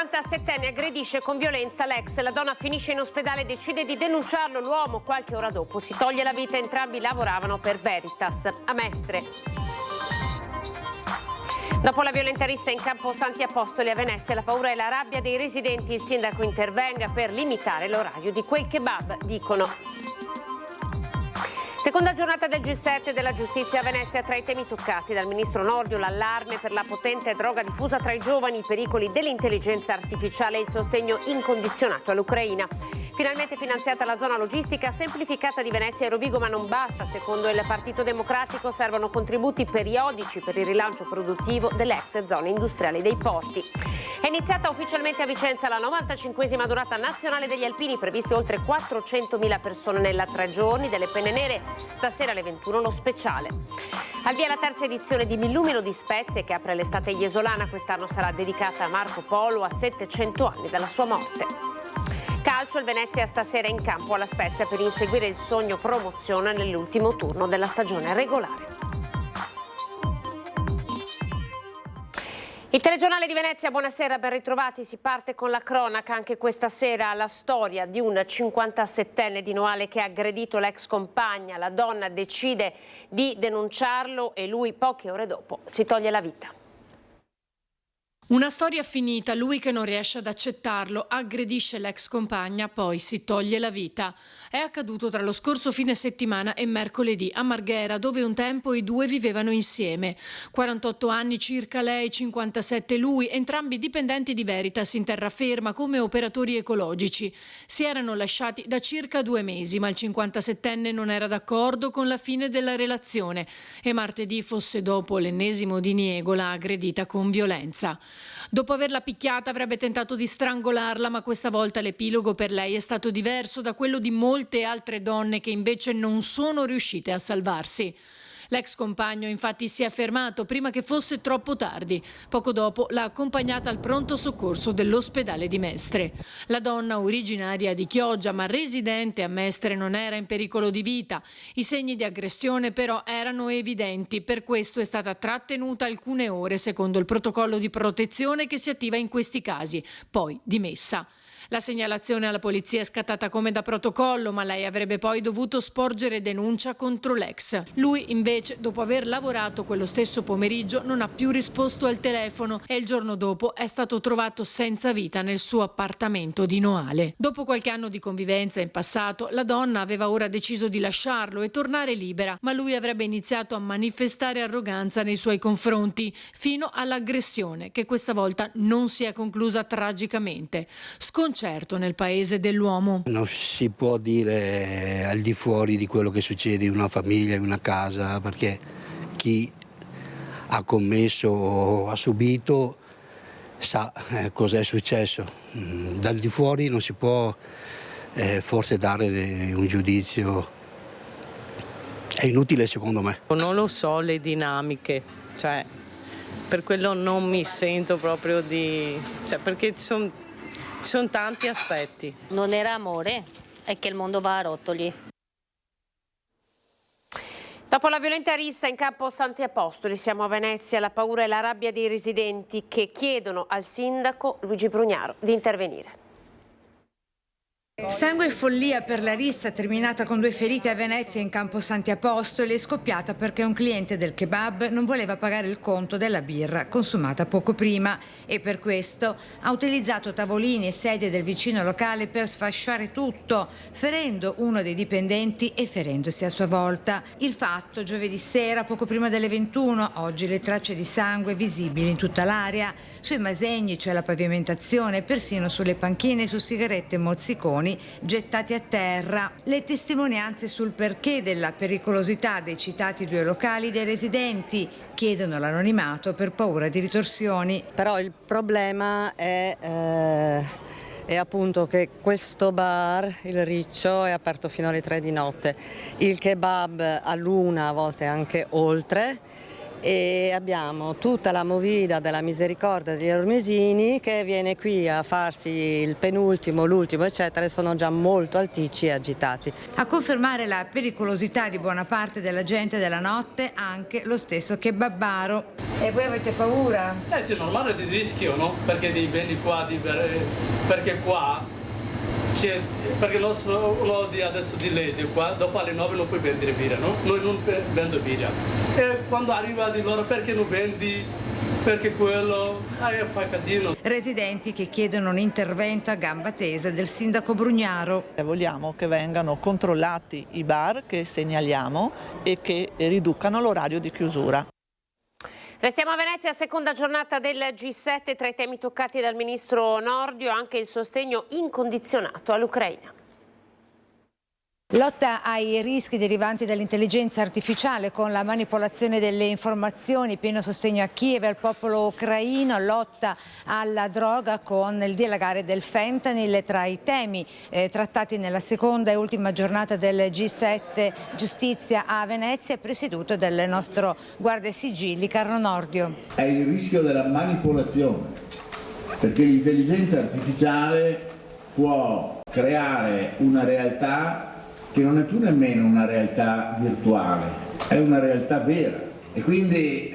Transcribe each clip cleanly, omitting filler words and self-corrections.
57enne aggredisce con violenza l'ex. La donna finisce in ospedale e decide di denunciarlo. L'uomo qualche ora dopo si toglie la vita. Entrambi lavoravano per Veritas a Mestre. Dopo la violenta rissa in campo Santi Apostoli a Venezia, la paura e la rabbia dei residenti, il sindaco intervenga per limitare l'orario di quel kebab, dicono. Seconda giornata del G7 della giustizia a Venezia. Tra i temi toccati dal ministro Nordio, l'allarme per la potente droga diffusa tra i giovani, i pericoli dell'intelligenza artificiale e il sostegno incondizionato all'Ucraina. Finalmente finanziata la zona logistica semplificata di Venezia e Rovigo, ma non basta. Secondo il Partito Democratico servono contributi periodici per il rilancio produttivo delle ex zone industriali dei porti. È iniziata ufficialmente a Vicenza la 95esima durata nazionale degli alpini, previste oltre 400.000 persone nella 3 giorni, delle penne nere stasera alle 21 lo speciale. Al via la terza edizione di Millumino di Spezie che apre l'estate iesolana. Quest'anno sarà dedicata a Marco Polo a 700 anni dalla sua morte. Calcio, il Venezia stasera in campo alla Spezia per inseguire il sogno promozione nell'ultimo turno della stagione regolare. Il telegiornale di Venezia, buonasera, ben ritrovati. Si parte con la cronaca anche questa sera, la storia di un 57enne di Noale che ha aggredito l'ex compagna. La donna decide di denunciarlo e lui poche ore dopo si toglie la vita. Una storia finita, lui che non riesce ad accettarlo, aggredisce l'ex compagna, poi si toglie la vita. È accaduto tra lo scorso fine settimana e mercoledì a Marghera, dove un tempo i due vivevano insieme. 48 anni circa lei, 57 lui, entrambi dipendenti di Veritas in terraferma come operatori ecologici. Si erano lasciati da circa 2 mesi, ma il 57enne non era d'accordo con la fine della relazione e martedì, fosse dopo l'ennesimo diniego, l'ha aggredita con violenza. Dopo averla picchiata avrebbe tentato di strangolarla, ma questa volta l'epilogo per lei è stato diverso da quello di molte altre donne che invece non sono riuscite a salvarsi. L'ex compagno infatti si è fermato prima che fosse troppo tardi. Poco dopo l'ha accompagnata al pronto soccorso dell'ospedale di Mestre. La donna, originaria di Chioggia ma residente a Mestre, non era in pericolo di vita. I segni di aggressione però erano evidenti, per questo è stata trattenuta alcune ore secondo il protocollo di protezione che si attiva in questi casi, poi dimessa. La segnalazione alla polizia è scattata come da protocollo, ma lei avrebbe poi dovuto sporgere denuncia contro l'ex. Lui invece, dopo aver lavorato quello stesso pomeriggio, non ha più risposto al telefono e il giorno dopo è stato trovato senza vita nel suo appartamento di Noale. Dopo qualche anno di convivenza in passato, la donna aveva ora deciso di lasciarlo e tornare libera, ma lui avrebbe iniziato a manifestare arroganza nei suoi confronti, fino all'aggressione, che questa volta non si è conclusa tragicamente. Certo, nel paese dell'uomo. Non si può dire al di fuori di quello che succede in una famiglia, in una casa, perché chi ha commesso o ha subito sa cos'è successo. Dal di fuori non si può forse dare un giudizio. È inutile secondo me. Non lo so le dinamiche, cioè per quello non mi sento proprio perché ci sono tanti aspetti. Non era amore, è che il mondo va a rotoli. Dopo la violenta rissa in campo Santi Apostoli, siamo a Venezia, la paura e la rabbia dei residenti che chiedono al sindaco Luigi Brugnaro di intervenire. Sangue e follia per la rissa terminata con 2 ferite a Venezia in campo Santi Apostoli è scoppiata perché un cliente del kebab non voleva pagare il conto della birra consumata poco prima e per questo ha utilizzato tavolini e sedie del vicino locale per sfasciare tutto, ferendo uno dei dipendenti e ferendosi a sua volta. Il fatto giovedì sera poco prima delle 21, oggi le tracce di sangue visibili in tutta l'area, sui masegni, cioè la pavimentazione, persino sulle panchine e su sigarette e mozziconi gettati a terra. Le testimonianze sul perché della pericolosità dei citati 2 locali dei residenti chiedono l'anonimato per paura di ritorsioni. Però il problema è appunto che questo bar, il Riccio, è aperto fino alle 3 di notte, il kebab all'1, a volte anche oltre, e abbiamo tutta la movida della Misericordia degli Ormesini che viene qui a farsi il penultimo, l'ultimo eccetera, e sono già molto alticci e agitati. A confermare la pericolosità di buona parte della gente della notte anche lo stesso kebabaro. E voi avete paura? Sì, è normale di rischio, no? Perché di vieni qua, perché qua perché il nostro odio adesso di legge qua, dopo alle 9 non puoi vendere birra, no? Noi non vendo birra. E quando arriva di loro perché non vendi? Perché quello fa casino. Residenti che chiedono un intervento a gamba tesa del sindaco Brugnaro. Vogliamo che vengano controllati i bar che segnaliamo e che riducano l'orario di chiusura. Restiamo a Venezia, seconda giornata del G7, tra i temi toccati dal ministro Nordio anche il sostegno incondizionato all'Ucraina. Lotta ai rischi derivanti dall'intelligenza artificiale con la manipolazione delle informazioni, pieno sostegno a Kiev e al popolo ucraino, lotta alla droga con il dilagare del fentanyl tra i temi trattati nella seconda e ultima giornata del G7 Giustizia a Venezia, presieduto dal nostro guardasigilli Carlo Nordio. È il rischio della manipolazione, perché l'intelligenza artificiale può creare una realtà che non è più nemmeno una realtà virtuale, è una realtà vera. E quindi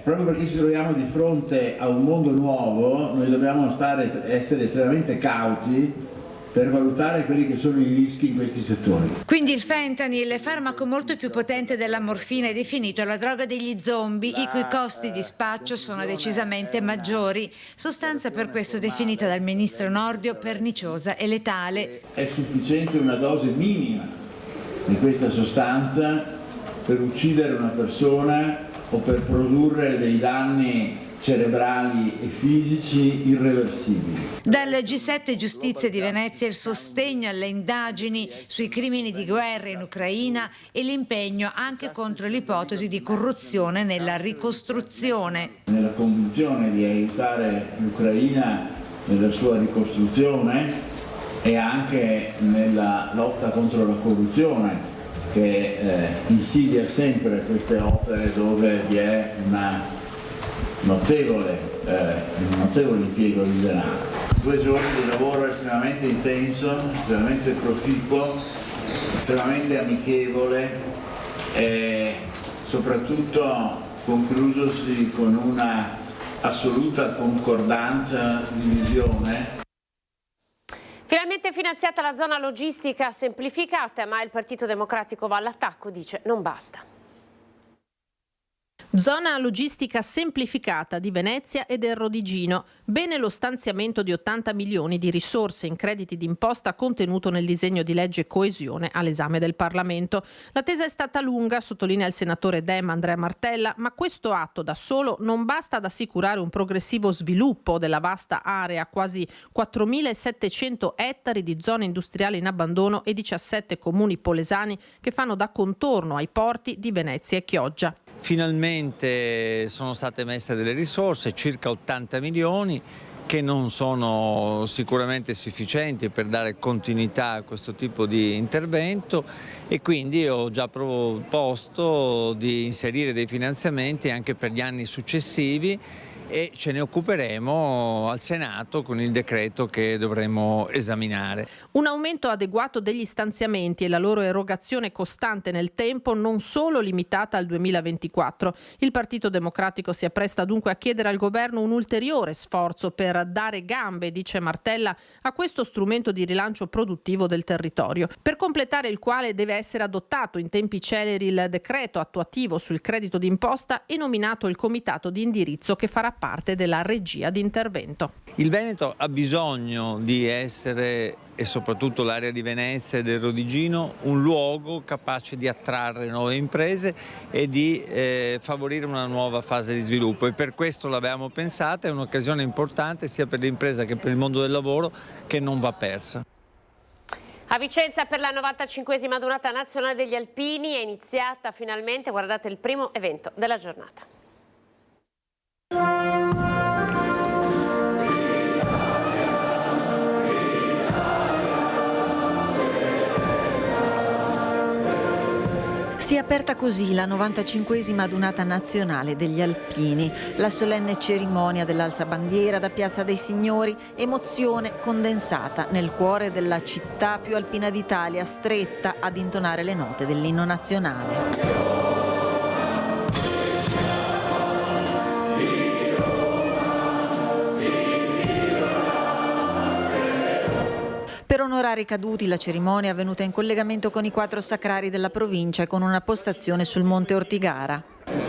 proprio perché ci troviamo di fronte a un mondo nuovo, noi dobbiamo essere estremamente cauti per valutare quelli che sono i rischi in questi settori. Quindi il fentanyl, farmaco molto più potente della morfina, è definito la droga degli zombie, i cui costi di spaccio sono decisamente maggiori, sostanza per questo definita dal ministro Nordio perniciosa e letale. È sufficiente una dose minima di questa sostanza per uccidere una persona o per produrre dei danni cerebrali e fisici irreversibili. Dal G7 Giustizia di Venezia il sostegno alle indagini sui crimini di guerra in Ucraina e l'impegno anche contro l'ipotesi di corruzione nella ricostruzione. Nella convinzione di aiutare l'Ucraina nella sua ricostruzione e anche nella lotta contro la corruzione che insidia sempre queste opere dove vi è un notevole impiego di denaro. 2 giorni di lavoro estremamente intenso, estremamente proficuo, estremamente amichevole e soprattutto conclusosi con una assoluta concordanza di visione. Finalmente finanziata la zona logistica semplificata, ma il Partito Democratico va all'attacco, dice non basta. Zona logistica semplificata di Venezia e del Rodigino. Bene lo stanziamento di 80 milioni di risorse in crediti d'imposta contenuto nel disegno di legge coesione all'esame del Parlamento. L'attesa è stata lunga, sottolinea il senatore Dem Andrea Martella, ma questo atto da solo non basta ad assicurare un progressivo sviluppo della vasta area, quasi 4.700 ettari di zone industriali in abbandono e 17 comuni polesani che fanno da contorno ai porti di Venezia e Chioggia. Finalmente sono state messe delle risorse, circa 80 milioni, che non sono sicuramente sufficienti per dare continuità a questo tipo di intervento e quindi ho già proposto di inserire dei finanziamenti anche per gli anni successivi e ce ne occuperemo al Senato con il decreto che dovremo esaminare. Un aumento adeguato degli stanziamenti e la loro erogazione costante nel tempo, non solo limitata al 2024. Il Partito Democratico si appresta dunque a chiedere al governo un ulteriore sforzo per dare gambe, dice Martella, a questo strumento di rilancio produttivo del territorio, per completare il quale deve essere adottato in tempi celeri il decreto attuativo sul credito d'imposta e nominato il comitato di indirizzo che farà parte della regia di intervento. Il Veneto ha bisogno di essere, e soprattutto l'area di Venezia e del Rodigino, un luogo capace di attrarre nuove imprese e di favorire una nuova fase di sviluppo, e per questo l'abbiamo pensata, è un'occasione importante sia per l'impresa che per il mondo del lavoro, che non va persa. A Vicenza per la 95esima Donata Nazionale degli Alpini è iniziata finalmente, guardate, il primo evento della giornata. Si è aperta così la 95esima adunata nazionale degli alpini, la solenne cerimonia dell'alzabandiera da Piazza dei Signori, emozione condensata nel cuore della città più alpina d'Italia, stretta ad intonare le note dell'inno nazionale. Per onorare i caduti, la cerimonia è avvenuta in collegamento con i 4 sacrari della provincia e con una postazione sul Monte Ortigara.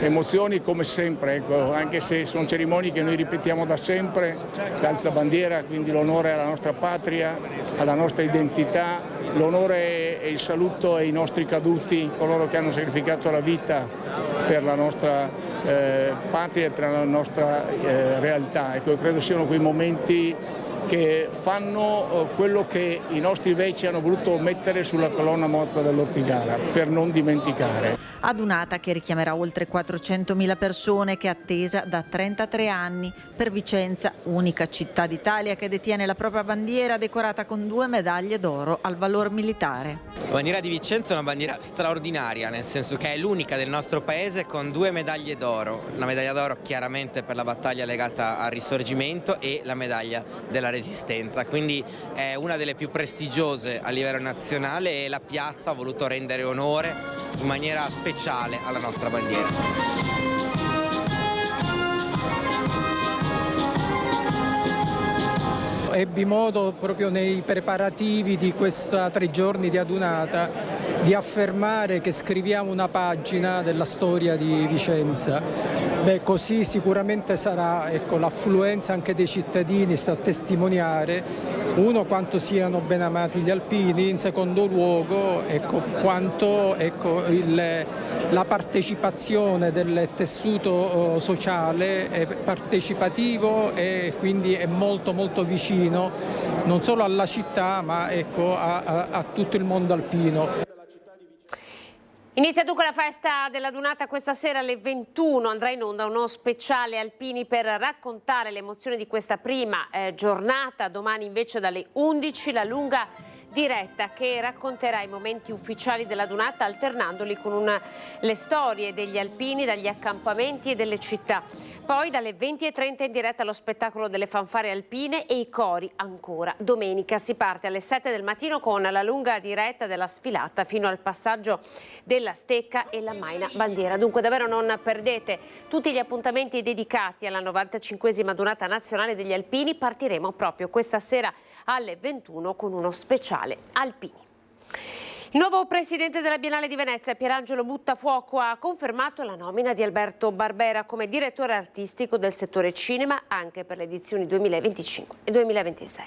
Emozioni come sempre, ecco, anche se sono cerimonie che noi ripetiamo da sempre, l'alzabandiera, quindi l'onore alla nostra patria, alla nostra identità, l'onore e il saluto ai nostri caduti, coloro che hanno sacrificato la vita per la nostra patria e per la nostra realtà. Ecco, credo siano quei momenti che fanno quello che i nostri veci hanno voluto mettere sulla colonna mozza dell'Ortigara, per non dimenticare. Adunata che richiamerà oltre 400.000 persone, che è attesa da 33 anni. Per Vicenza, unica città d'Italia che detiene la propria bandiera, decorata con 2 medaglie d'oro al valor militare. La bandiera di Vicenza è una bandiera straordinaria, nel senso che è l'unica del nostro paese con 2 medaglie d'oro. La medaglia d'oro chiaramente per la battaglia legata al Risorgimento e la medaglia della Resistenza, quindi è una delle più prestigiose a livello nazionale e la piazza ha voluto rendere onore in maniera speciale alla nostra bandiera. Ebbi modo proprio nei preparativi di questa 3 giorni di adunata di affermare che scriviamo una pagina della storia di Vicenza. Così sicuramente sarà, ecco, l'affluenza anche dei cittadini sta a testimoniare, uno, quanto siano ben amati gli alpini, in secondo luogo, ecco, quanto, ecco, la partecipazione del tessuto sociale è partecipativo e quindi è molto molto vicino non solo alla città ma, ecco, a tutto il mondo alpino. Inizia dunque la festa dell'adunata questa sera alle 21, andrà in onda uno speciale alpini per raccontare le emozioni di questa prima giornata. Domani invece dalle 11 la lunga diretta che racconterà i momenti ufficiali dell'adunata alternandoli con le storie degli alpini dagli accampamenti e delle città. Poi dalle 20:30 in diretta lo spettacolo delle fanfare alpine e i cori ancora. Domenica si parte alle 7 del mattino con la lunga diretta della sfilata fino al passaggio della stecca e la Maina bandiera. Dunque davvero non perdete tutti gli appuntamenti dedicati alla 95esima adunata nazionale degli alpini. Partiremo proprio questa sera alle 21 con uno speciale alpini. Il nuovo presidente della Biennale di Venezia, Pierangelo Buttafuoco, ha confermato la nomina di Alberto Barbera come direttore artistico del settore cinema anche per le edizioni 2025 e 2026.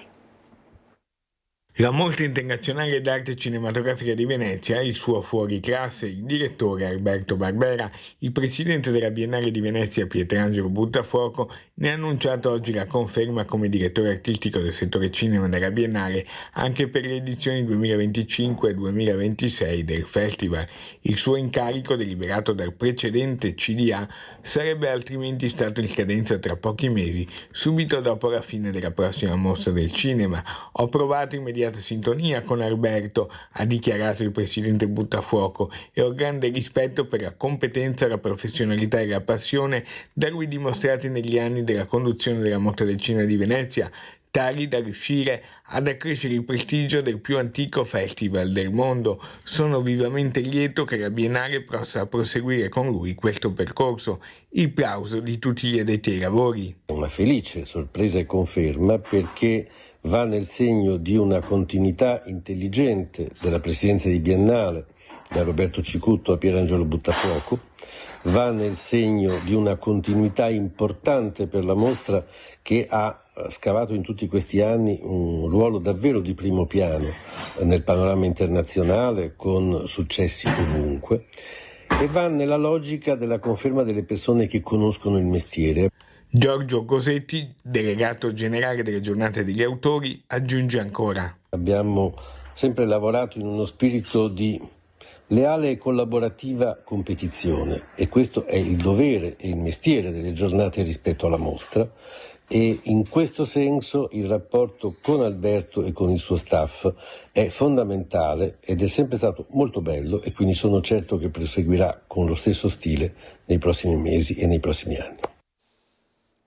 La Mostra Internazionale d'Arte Cinematografica di Venezia, il suo fuoriclasse, il direttore Alberto Barbera, il presidente della Biennale di Venezia Pierangelo Buttafuoco ne ha annunciato oggi la conferma come direttore artistico del settore cinema della Biennale anche per le edizioni 2025 e 2026 del Festival. Il suo incarico, deliberato dal precedente CDA, sarebbe altrimenti stato in scadenza tra pochi mesi, subito dopo la fine della prossima mostra del cinema. Ho provato immediatamente sintonia con Alberto, ha dichiarato il presidente Buttafuoco, e ho grande rispetto per la competenza, la professionalità e la passione da lui dimostrati negli anni della conduzione della Mostra del Cinema di Venezia, tali da riuscire ad accrescere il prestigio del più antico festival del mondo. Sono vivamente lieto che la Biennale possa proseguire con lui questo percorso. Il plauso di tutti gli addetti ai lavori. Una felice sorpresa e conferma, perché va nel segno di una continuità intelligente della presidenza di Biennale da Roberto Cicutto a Pierangelo Buttafuoco, va nel segno di una continuità importante per la mostra che ha scavato in tutti questi anni un ruolo davvero di primo piano nel panorama internazionale con successi ovunque, e va nella logica della conferma delle persone che conoscono il mestiere. Giorgio Cosetti, delegato generale delle giornate degli autori, aggiunge ancora: abbiamo sempre lavorato in uno spirito di leale e collaborativa competizione, e questo è il dovere e il mestiere delle giornate rispetto alla mostra, e in questo senso il rapporto con Alberto e con il suo staff è fondamentale ed è sempre stato molto bello, e quindi sono certo che proseguirà con lo stesso stile nei prossimi mesi e nei prossimi anni.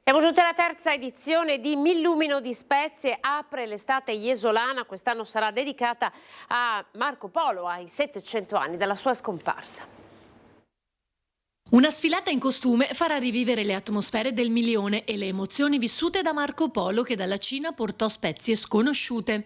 Siamo giunti alla terza edizione di Millumino di Spezie, apre l'estate iesolana, quest'anno sarà dedicata a Marco Polo, ai 700 anni dalla sua scomparsa. Una sfilata in costume farà rivivere le atmosfere del Milione e le emozioni vissute da Marco Polo, che dalla Cina portò spezie sconosciute.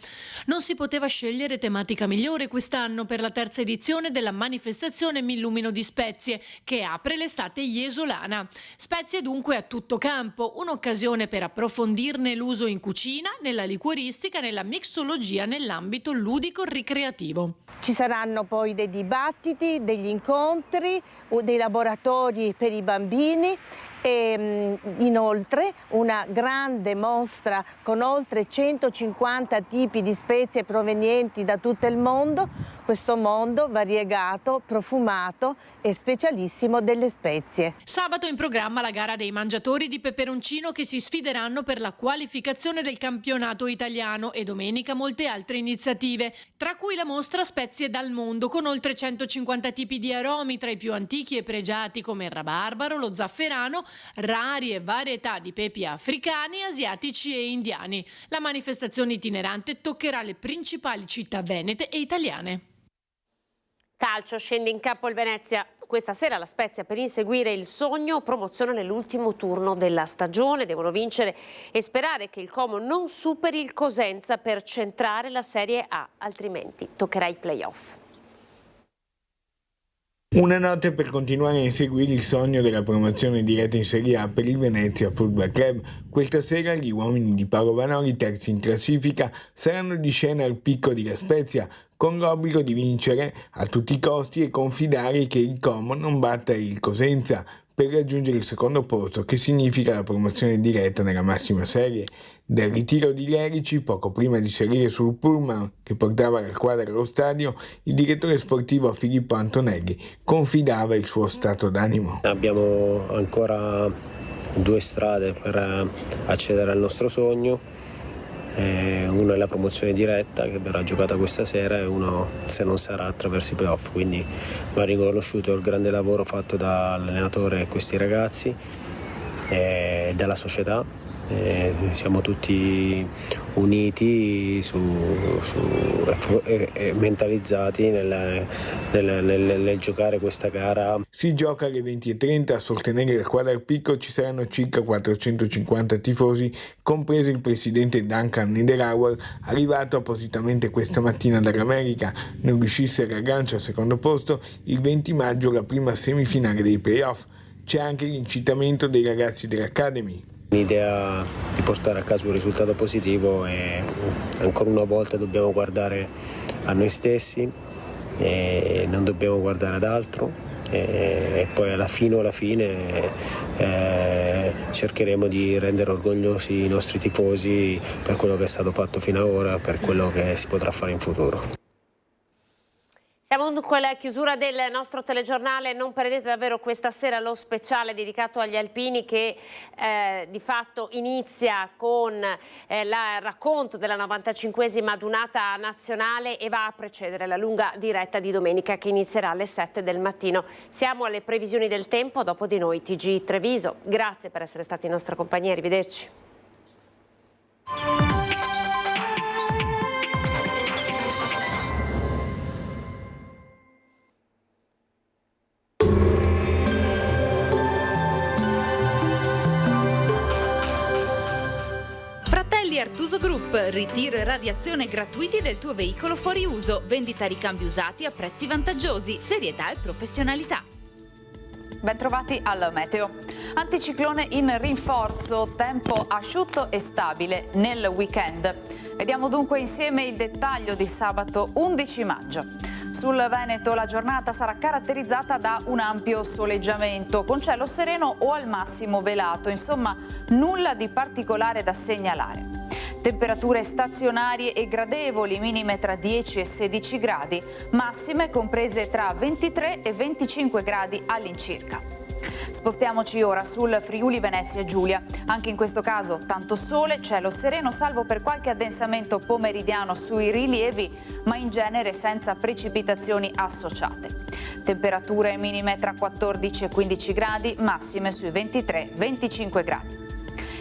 Non si poteva scegliere tematica migliore quest'anno per la terza edizione della manifestazione Millumino di Spezie, che apre l'estate iesolana. Spezie dunque a tutto campo, un'occasione per approfondirne l'uso in cucina, nella liquoristica, nella mixologia, nell'ambito ludico-ricreativo. Ci saranno poi dei dibattiti, degli incontri, dei laboratori per i bambini e inoltre una grande mostra con oltre 150 tipi di spezie provenienti da tutto il mondo, questo mondo variegato, profumato e specialissimo delle spezie. Sabato in programma la gara dei mangiatori di peperoncino che si sfideranno per la qualificazione del campionato italiano, e domenica molte altre iniziative, tra cui la mostra Spezie dal mondo con oltre 150 tipi di aromi, tra i più antichi e pregiati come il rabarbaro, lo zafferano, rari e varietà di pepi africani, asiatici e indiani. La manifestazione itinerante toccherà le principali città venete e italiane. Calcio, scende in campo il Venezia questa sera la Spezia per inseguire il sogno promozione nell'ultimo turno della stagione. Devono vincere e sperare che il Como non superi il Cosenza per centrare la Serie A, altrimenti toccherà i play-off. Una notte per continuare a inseguire il sogno della promozione diretta in Serie A per il Venezia Football Club. Questa sera gli uomini di Paolo Vanoli, terzi in classifica, saranno di scena al picco di La Spezia, con l'obbligo di vincere a tutti i costi e confidare che il Como non batta il Cosenza per raggiungere il secondo posto, che significa la promozione diretta nella massima serie. Dal ritiro di Lerici, poco prima di salire sul pullman che portava la squadra allo stadio, il direttore sportivo Filippo Antonelli confidava il suo stato d'animo. Abbiamo ancora 2 strade per accedere al nostro sogno. Uno è la promozione diretta che verrà giocata questa sera, e uno, se non sarà, attraverso i playoff. Quindi va riconosciuto il grande lavoro fatto dall'allenatore e questi ragazzi e dalla società. Siamo tutti uniti e mentalizzati nel giocare questa gara. Si gioca alle 20:30, a sostenere la squadra al picco ci saranno circa 450 tifosi, compreso il presidente Duncan Niederauer, arrivato appositamente questa mattina dall'America. Non riuscisse il raggancio al secondo posto, il 20 maggio la prima semifinale dei playoff. C'è anche l'incitamento dei ragazzi dell'Academy. L'idea di portare a casa un risultato positivo, e ancora una volta dobbiamo guardare a noi stessi e non dobbiamo guardare ad altro, e poi alla fine cercheremo di rendere orgogliosi i nostri tifosi per quello che è stato fatto fino ad ora, per quello che si potrà fare in futuro. Siamo dunque alla chiusura del nostro telegiornale. Non perdete davvero questa sera lo speciale dedicato agli alpini, che di fatto inizia con il racconto della 95esima adunata nazionale e va a precedere la lunga diretta di domenica, che inizierà alle 7 del mattino. Siamo alle previsioni del tempo, dopo di noi TG Treviso. Grazie per essere stati in nostra compagnia, arrivederci. Artuso Group, ritiro e radiazione gratuiti del tuo veicolo fuori uso, vendita ricambi usati a prezzi vantaggiosi, serietà e professionalità. Bentrovati al meteo. Anticiclone in rinforzo, tempo asciutto e stabile nel weekend. Vediamo dunque insieme il dettaglio di sabato 11 maggio. Sul Veneto la giornata sarà caratterizzata da un ampio soleggiamento, con cielo sereno o al massimo velato, insomma nulla di particolare da segnalare. Temperature stazionarie e gradevoli, minime tra 10 e 16 gradi, massime comprese tra 23 e 25 gradi all'incirca. Spostiamoci ora sul Friuli Venezia Giulia. Anche in questo caso tanto sole, cielo sereno, salvo per qualche addensamento pomeridiano sui rilievi, ma in genere senza precipitazioni associate. Temperature minime tra 14 e 15 gradi, massime sui 23-25 gradi.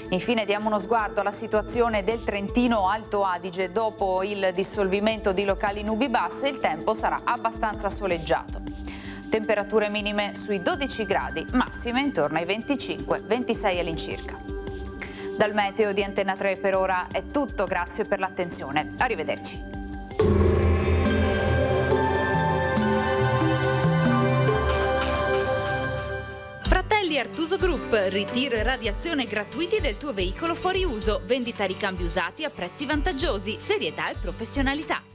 Infine diamo uno sguardo alla situazione del Trentino Alto Adige. Dopo il dissolvimento di locali nubi basse, il tempo sarà abbastanza soleggiato. Temperature minime sui 12 gradi, massime intorno ai 25-26 all'incirca. Dal meteo di Antenna 3 per ora è tutto, grazie per l'attenzione. Arrivederci. Fratelli Artuso Group, ritiro e radiazione gratuiti del tuo veicolo fuori uso, vendita ricambi usati a prezzi vantaggiosi, serietà e professionalità.